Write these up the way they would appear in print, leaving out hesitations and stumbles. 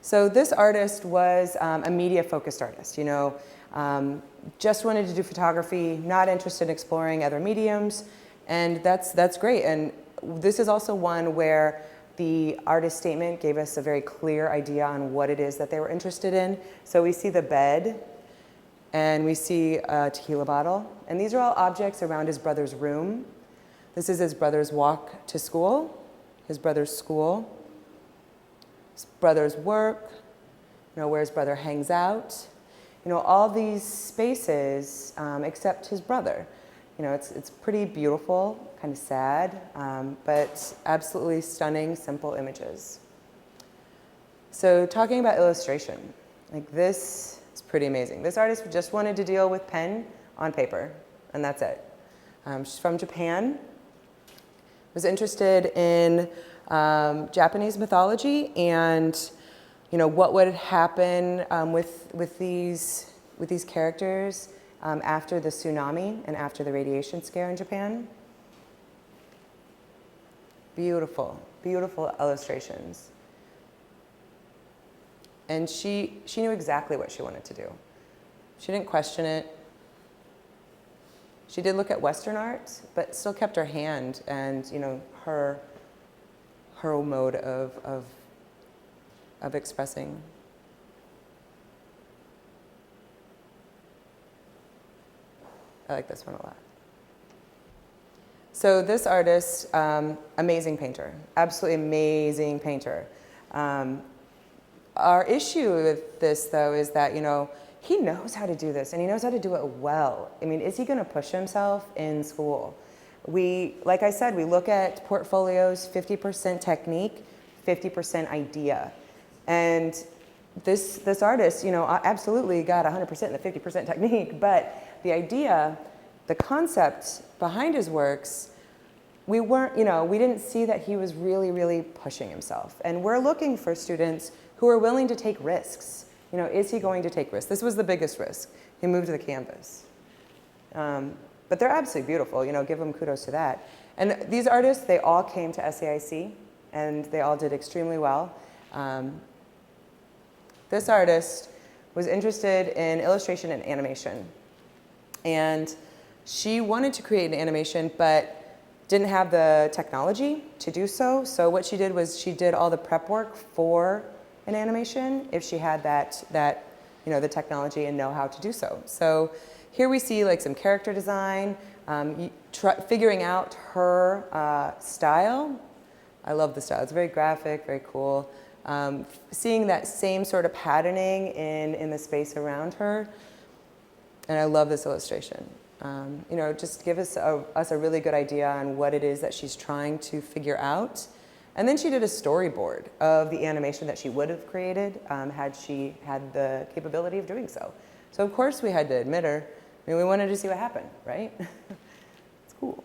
So this artist was a media-focused artist, just wanted to do photography, not interested in exploring other mediums, and that's great. And this is also one where the artist statement gave us a very clear idea on what it is that they were interested in. So we see the bed, and we see a tequila bottle, and these are all objects around his brother's room. This is his brother's walk to school, his brother's school, his brother's work, where his brother hangs out. All these spaces except his brother. It's pretty beautiful, kind of sad, but absolutely stunning, simple images. So talking about illustration, this is pretty amazing. This artist just wanted to deal with pen on paper, and that's it. She's from Japan, was interested in Japanese mythology and what would happen with these characters after the tsunami and after the radiation scare in Japan. Beautiful, beautiful illustrations. And she knew exactly what she wanted to do. She didn't question it. She did look at Western art, but still kept her hand and her mode of expressing. I like this one a lot. So this artist, amazing painter, absolutely amazing painter. Our issue with this, though, is that, he knows how to do this, and he knows how to do it well. I mean, is he going to push himself in school? Like I said, we look at portfolios, 50% technique, 50% idea. And this artist, absolutely got 100% in the 50% technique, but the idea, the concept behind his works, we didn't see that he was really, really pushing himself. And we're looking for students who are willing to take risks. Is he going to take risks? This was the biggest risk. He moved to the canvas. But they're absolutely beautiful, give them kudos to that. And these artists, they all came to SAIC, and they all did extremely well. This artist was interested in illustration and animation. And she wanted to create an animation, but didn't have the technology to do so. So what she did was she did all the prep work for an animation if she had the technology and know how to do so. So here we see some character design, figuring out her style. I love the style. It's very graphic, very cool. Seeing that same sort of patterning in the space around her. And I love this illustration. Just give us a really good idea on what it is that she's trying to figure out. And then she did a storyboard of the animation that she would have created had she had the capability of doing so. So of course we had to admit her. We wanted to see what happened, right? It's cool.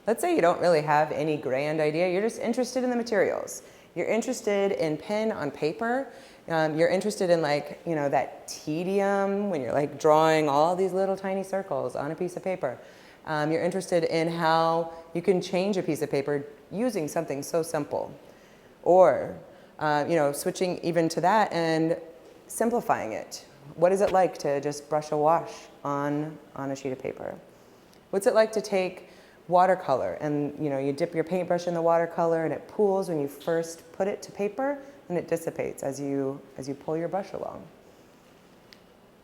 Let's say you don't really have any grand idea. You're just interested in the materials. You're interested in pen on paper. You're interested in that tedium when you're drawing all these little tiny circles on a piece of paper. You're interested in how you can change a piece of paper using something so simple. Or, switching even to that and simplifying it. What is it like to just brush a wash on a sheet of paper? What's it like to take watercolor and you dip your paintbrush in the watercolor and it pools when you first put it to paper and it dissipates as you pull your brush along?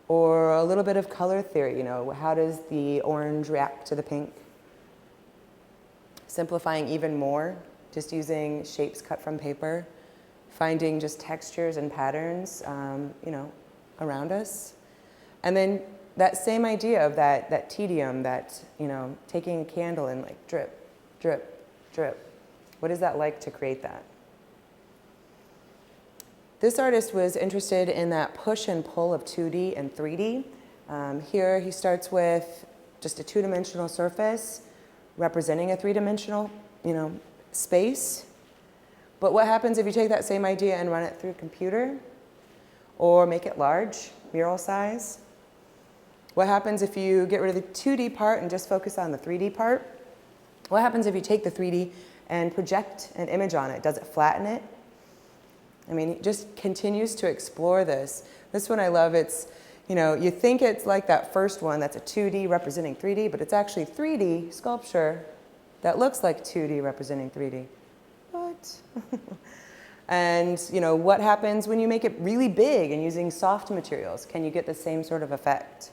Or a little bit of color theory, how does the orange react to the pink? Simplifying even more, just using shapes cut from paper, finding just textures and patterns, around us. And then that same idea of that tedium, taking a candle and drip, drip, drip. What is that like to create that? This artist was interested in that push and pull of 2D and 3D. Here he starts with just a two-dimensional surface representing a three-dimensional, space. But what happens if you take that same idea and run it through a computer or make it large, mural size? What happens if you get rid of the 2D part and just focus on the 3D part? What happens if you take the 3D and project an image on it? Does it flatten it? I mean, he just continues to explore this. This one I love. It's, you know, you think it's like that first one that's a 2D representing 3D, but it's actually 3D sculpture that looks like 2D representing 3D. What? And, you know, what happens when you make it really big and using soft materials? Can you get the same sort of effect?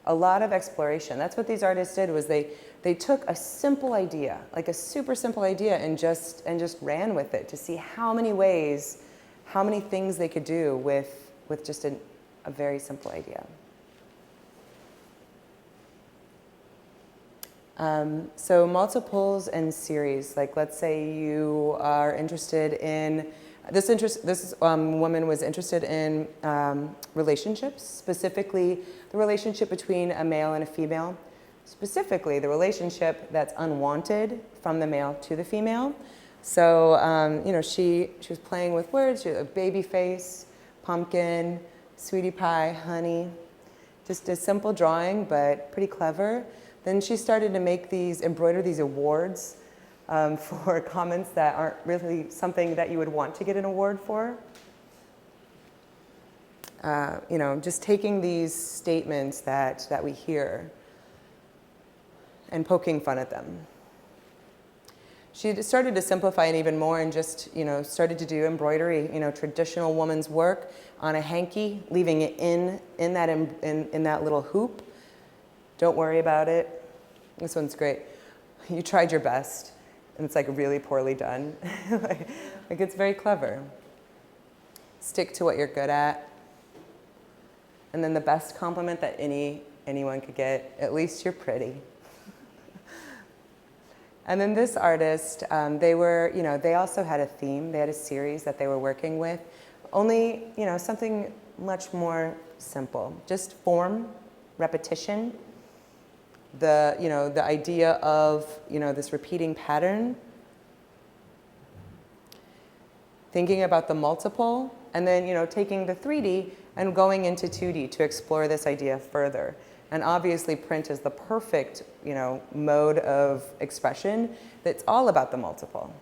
A lot of exploration. That's what these artists did, was they took a simple idea, like a super simple idea, and just ran with it to see how many ways, how many things they could do with just a very simple idea. So multiples and series, like let's say you are interested in, this woman was interested in relationships, specifically the relationship between a male and a female, specifically the relationship that's unwanted from the male to the female. So, you know, she was playing with words, she had a baby face, pumpkin, sweetie pie, honey, just a simple drawing, but pretty clever. Then she started to make embroider these awards for comments that aren't really something that you would want to get an award for. You know, just taking these statements that we hear and poking fun at them. She started to simplify it even more and just, you know, started to do embroidery, you know, traditional woman's work on a hanky, leaving it in that little hoop. Don't worry about it. This one's great. You tried your best, and it's like really poorly done. like it's very clever. Stick to what you're good at. And then the best compliment that anyone could get, at least you're pretty. And then this artist, they also had a theme. They had a series that they were working with. Only, you know, something much more simple. Just form, repetition, the idea of, you know, this repeating pattern. Thinking about the multiple, and then, you know, taking the 3D and going into 2D to explore this idea further. And obviously print is the perfect, you know, mode of expression that's all about the multiple.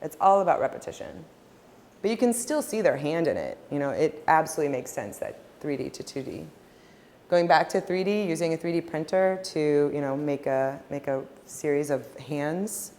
It's all about repetition. But you can still see their hand in it. You know, it absolutely makes sense that 3D to 2D. Going back to 3D, using a 3D printer to, you know, make a series of hands.